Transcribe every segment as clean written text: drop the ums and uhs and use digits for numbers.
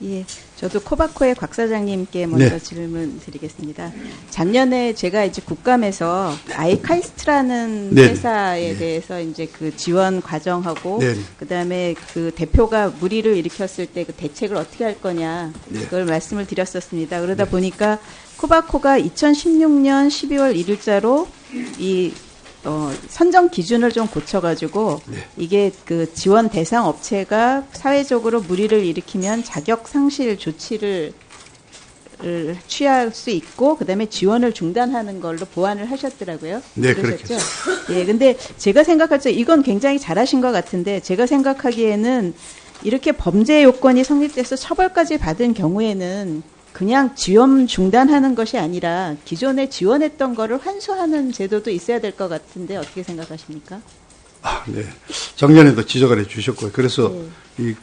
예, 저도 코바코의 곽 사장님께 먼저 네. 질문 드리겠습니다. 작년에 제가 이제 국감에서 아이카이스트라는 네. 회사에 대해서 이제 그 지원 과정하고 네. 그다음에 그 대표가 물의를 일으켰을 때 그 대책을 어떻게 할 거냐 그걸 말씀을 드렸었습니다. 그러다 보니까 코바코가 2016년 12월 1일자로 이 선정 기준을 좀 고쳐가지고 이게 그 지원 대상 업체가 사회적으로 물의를 일으키면 자격 상실 조치를 취할 수 있고 그다음에 지원을 중단하는 걸로 보완을 하셨더라고요. 네, 그러셨죠? 예, 근데 제가 생각할 때 이건 굉장히 잘하신 것 같은데 제가 생각하기에는 이렇게 범죄 요건이 성립돼서 처벌까지 받은 경우에는 그냥 지원 중단하는 것이 아니라 기존에 지원했던 거를 환수하는 제도도 있어야 될 것 같은데 어떻게 생각하십니까? 네. 작년에도 지적을 해 주셨고요. 그래서 이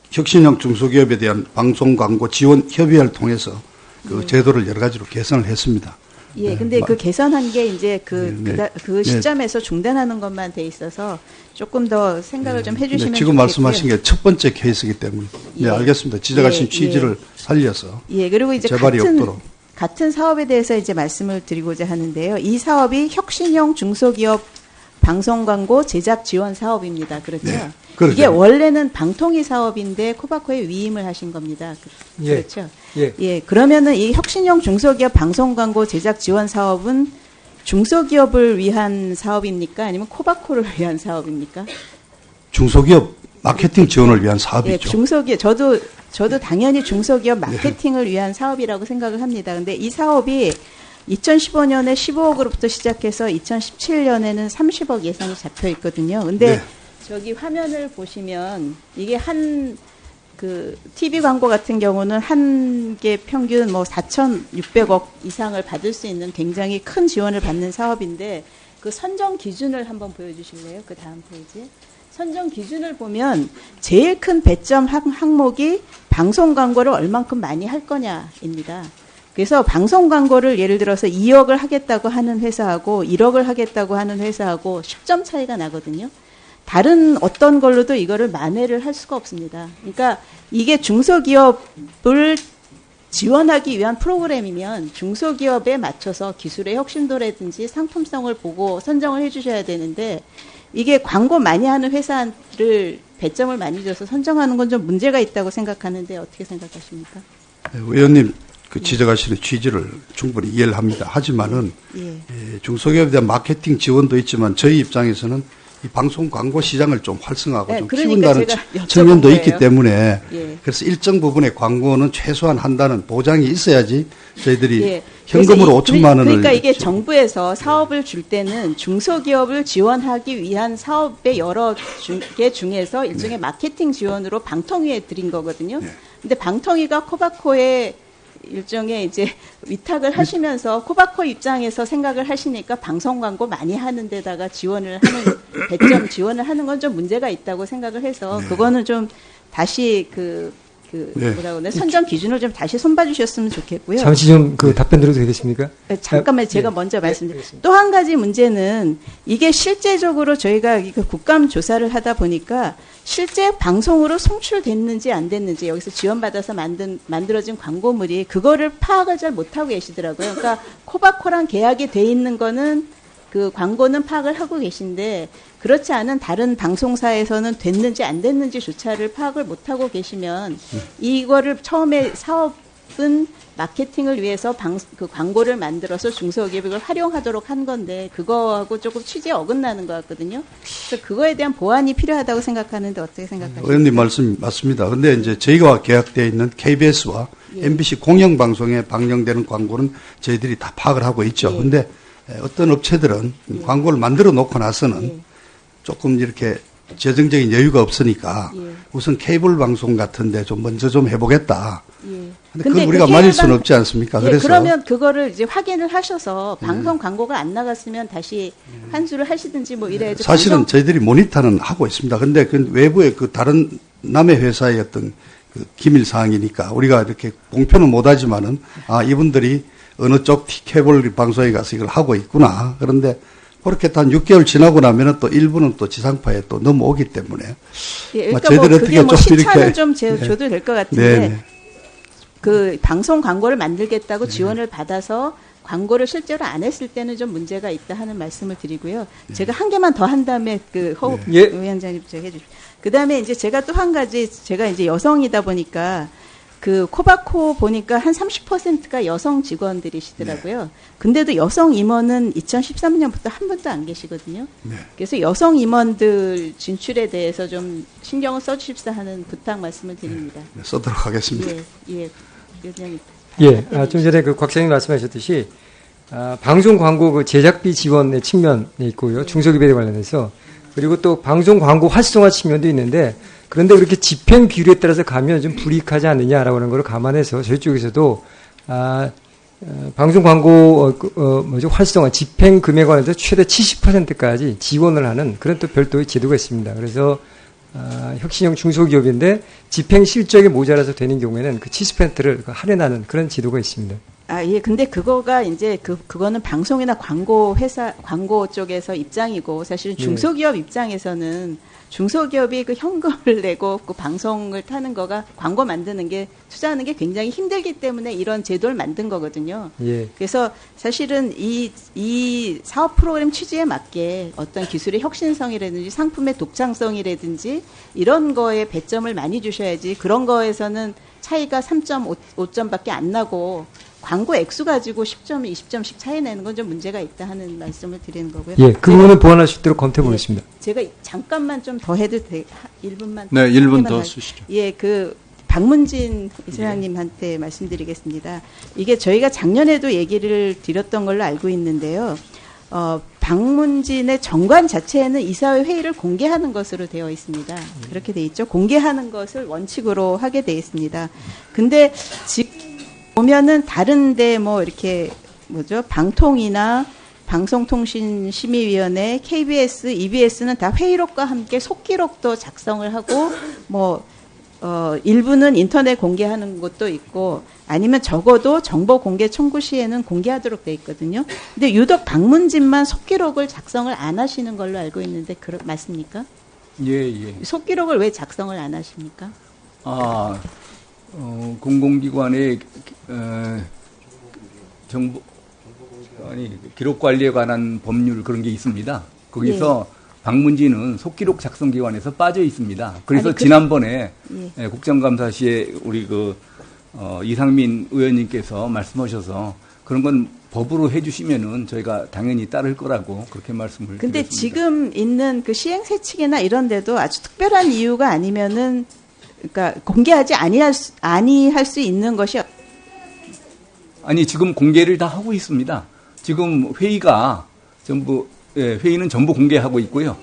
혁신형 중소기업에 대한 방송 광고 지원 협의회를 통해서 그 제도를 여러 가지로 개선을 했습니다. 예, 근데 그 개선한 게 이제 그 시점에서 중단하는 것만 돼 있어서 조금 더 생각을 좀 해주시면 지금 좋겠고요. 말씀하신 게 첫 번째 케이스이기 때문에 네, 알겠습니다. 지적하신 취지를 살려서 예, 그리고 이제 재발이 없도록. 같은 사업에 대해서 이제 말씀을 드리고자 하는데요. 이 사업이 혁신형 중소기업 방송 광고 제작 지원 사업입니다. 그렇죠? 네, 그렇죠. 이게 원래는 방통위 사업인데 코바코에 위임을 하신 겁니다. 그렇죠? 예, 그러면은 이 혁신형 중소기업 방송 광고 제작 지원 사업은 중소기업을 위한 사업입니까? 아니면 코바코를 위한 사업입니까? 중소기업 마케팅 지원을 위한 사업이죠. 예, 중소기업 저도 당연히 중소기업 마케팅을 위한 사업이라고 생각을 합니다. 근데 이 사업이 2015년에 15억으로부터 시작해서 2017년에는 30억 예산이 잡혀 있거든요. 근데 저기 화면을 보시면 이게 그 TV 광고 같은 경우는 한 개 평균 뭐 4,600억 이상을 받을 수 있는 굉장히 큰 지원을 받는 사업인데 그 선정 기준을 한번 보여주실래요? 그 다음 페이지. 선정 기준을 보면 제일 큰 배점 항목이 방송 광고를 얼만큼 많이 할 거냐입니다. 그래서 방송 광고를 예를 들어서 2억을 하겠다고 하는 회사하고 1억을 하겠다고 하는 회사하고 10점 차이가 나거든요. 다른 어떤 걸로도 이거를 만회를 할 수가 없습니다. 그러니까 이게 중소기업을 지원하기 위한 프로그램이면 중소기업에 맞춰서 기술의 혁신도라든지 상품성을 보고 선정을 해주셔야 되는데 이게 광고 많이 하는 회사를 배점을 많이 줘서 선정하는 건 좀 문제가 있다고 생각하는데 어떻게 생각하십니까? 네, 의원님 그 지적하시는 취지를 충분히 이해를 합니다. 하지만은 중소기업에 대한 마케팅 지원도 있지만 저희 입장에서는 이 방송 광고 시장을 좀 활성화하고 좀 키운다는 측면도 있기 때문에 그래서 일정 부분의 광고는 최소한 한다는 보장이 있어야지 저희들이 현금으로 5천만 원을 그러니까 이게 정부에서 사업을 줄 때는 중소기업을 지원하기 위한 사업의 여러 개 중에서 일종의 마케팅 지원으로 방통위에 드린 거거든요. 근데 방통위가 코바코에 일종의 이제 위탁을 하시면서 코바코 입장에서 생각을 하시니까 방송 광고 많이 하는 데다가 지원을 하는 배점 지원을 하는 건 좀 문제가 있다고 생각을 해서 그거는 좀 다시 뭐라고 그러나 선정 기준을 좀 다시 손봐 주셨으면 좋겠고요. 잠시 좀 그 답변 드려도 되겠습니까? 잠깐만 제가 먼저 말씀드릴게요. 또 한 가지 문제는 이게 실제적으로 저희가 국감 조사를 하다 보니까 실제 방송으로 송출됐는지 안 됐는지 여기서 지원받아서 만들어진 광고물이 그거를 파악을 잘 못하고 계시더라고요. 그러니까 코바코랑 계약이 돼 있는 거는 그 광고는 파악을 하고 계신데 그렇지 않은 다른 방송사에서는 됐는지 안 됐는지조차를 파악을 못하고 계시면 이거를 처음에 사업은 마케팅을 위해서 그 광고를 만들어서 중소기업을 활용하도록 한 건데 그거하고 조금 취지에 어긋나는 것 같거든요. 그래서 그거에 대한 보완이 필요하다고 생각하는데 어떻게 생각하십니까? 의원님 말씀 맞습니다. 그런데 이제 저희가 계약되어 있는 KBS와 MBC 공영방송에 방영되는 광고는 저희들이 다 파악을 하고 있죠. 그런데 어떤 업체들은 광고를 만들어 놓고 나서는 조금 이렇게 재정적인 여유가 없으니까 우선 케이블 방송 같은데 좀 먼저 좀 해보겠다. 근데 그건 우리가 말릴 수는 없지 않습니까? 그래서 그러면 그거를 이제 확인을 하셔서 방송 광고가 안 나갔으면 다시 환수를 하시든지 뭐 이래야죠. 사실은 저희들이 모니터는 하고 있습니다. 근데 그 외부의 그 다른 남의 회사의 어떤 그 기밀 사항이니까 우리가 이렇게 공표는 못하지만은 이분들이 어느 쪽 케이블 방송에 가서 이걸 하고 있구나. 그런데 그렇게 한 6개월 지나고 나면은 또 일부는 또 지상파에 또 넘어오기 때문에 그러니까 저희들 뭐 어떻게 그게 뭐 좀 시차는 이렇게 좀 줘도 될 것 같은데 그 방송 광고를 만들겠다고 지원을 받아서 광고를 실제로 안 했을 때는 좀 문제가 있다 하는 말씀을 드리고요. 제가 한 개만 더 한 다음에 그 허욱 위원장님 제가 해주십시오. 그 다음에 이제 제가 또 한 가지, 제가 이제 여성이다 보니까 그 코바코 보니까 한 30%가 여성 직원들이시더라고요. 근데도 여성 임원은 2013년부터 한 분도 안 계시거든요. 그래서 여성 임원들 진출에 대해서 좀 신경을 써주십사 하는 부탁 말씀을 드립니다. 써도록 하겠습니다. 예, 위원장님. 좀 전에 그 곽 사장님 말씀하셨듯이 방송 광고 그 제작비 지원의 측면에 있고요. 중소기업에 관련해서 그리고 또 방송 광고 활성화 측면도 있는데 그런데 그렇게 집행 비율에 따라서 가면 좀 불이익하지 않느냐라고 하는 걸 감안해서 저희 쪽에서도 방송 광고 활성화 집행 금액에 관해서 최대 70%까지 지원을 하는 그런 또 별도의 제도가 있습니다. 그래서 혁신형 중소기업인데 집행 실적이 모자라서 되는 경우에는 그 70%를 할인하는 그런 제도가 있습니다. 예, 근데 그거가 이제 그거는 방송이나 광고 쪽에서 입장이고 사실은 중소기업 입장에서는 중소기업이 그 현금을 내고 그 방송을 타는 거가 광고 만드는 게 투자하는 게 굉장히 힘들기 때문에 이런 제도를 만든 거거든요. 그래서 사실은 이 사업 프로그램 취지에 맞게 어떤 기술의 혁신성이라든지 상품의 독창성이라든지 이런 거에 배점을 많이 주셔야지 그런 거에서는 차이가 3.5점밖에 안 나고 광고 액수 가지고 10점, 20점씩 차이 내는 건 좀 문제가 있다 하는 말씀을 드리는 거고요. 그 부분은 보완할 수 있도록 검토해 보겠습니다. 제가 잠깐만 좀 더 해도 1분만. 네, 1분 더 쓰시죠. 그 박문진 이사장님한테 말씀드리겠습니다. 이게 저희가 작년에도 얘기를 드렸던 걸로 알고 있는데요. 박문진의 정관 자체에는 이사회 회의를 공개하는 것으로 되어 있습니다. 그렇게 돼 있죠. 공개하는 것을 원칙으로 하게 돼 있습니다. 근데 지금 보면은 다른데 뭐 이렇게 방통이나 방송통신심의위원회, KBS, EBS는 다 회의록과 함께 속기록도 작성을 하고 일부는 인터넷 공개하는 것도 있고 아니면 적어도 정보 공개 청구 시에는 공개하도록 돼 있거든요. 근데 유독 박문진만 속기록을 작성을 안 하시는 걸로 알고 있는데 맞습니까? 예. 속기록을 왜 작성을 안 하십니까? 공공기관의 기록 관리에 관한 법률 그런 게 있습니다. 거기서 박문진은 속기록 작성 기관에서 빠져 있습니다. 그래서 지난번에 국정감사 시에 우리 이상민 의원님께서 말씀하셔서 그런 건 법으로 해주시면은 저희가 당연히 따를 거라고 그렇게 말씀을 근데 드렸습니다. 지금 있는 그 시행세칙이나 이런 데도 아주 특별한 이유가 아니면은 그러니까 공개하지 아니할 수 있는 것이 지금 공개를 다 하고 있습니다. 지금 회의가 전부 회의는 전부 공개하고 있고요.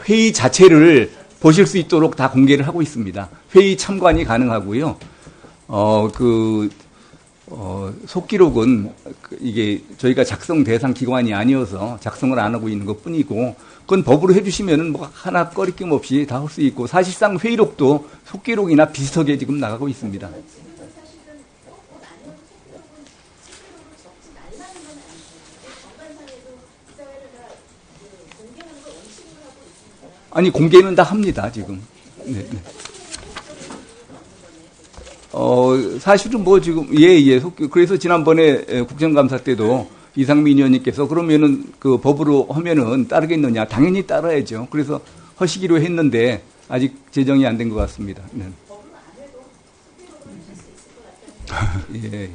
회의 자체를 보실 수 있도록 다 공개를 하고 있습니다. 회의 참관이 가능하고요. 속기록은 이게 저희가 작성 대상 기관이 아니어서 작성을 안 하고 있는 것 뿐이고, 그건 법으로 해주시면은 하나 꺼리낌 없이 다 할 수 있고, 사실상 회의록도 속기록이나 비슷하게 지금 나가고 있습니다. 공개는 다 합니다, 지금. 네. 사실은 지금, 그래서 지난번에 국정감사 때도 이상민 의원님께서 그러면은 그 법으로 하면은 따르겠느냐. 당연히 따라야죠. 그래서 하시기로 했는데 아직 제정이 안 된 것 같습니다. 네. 예.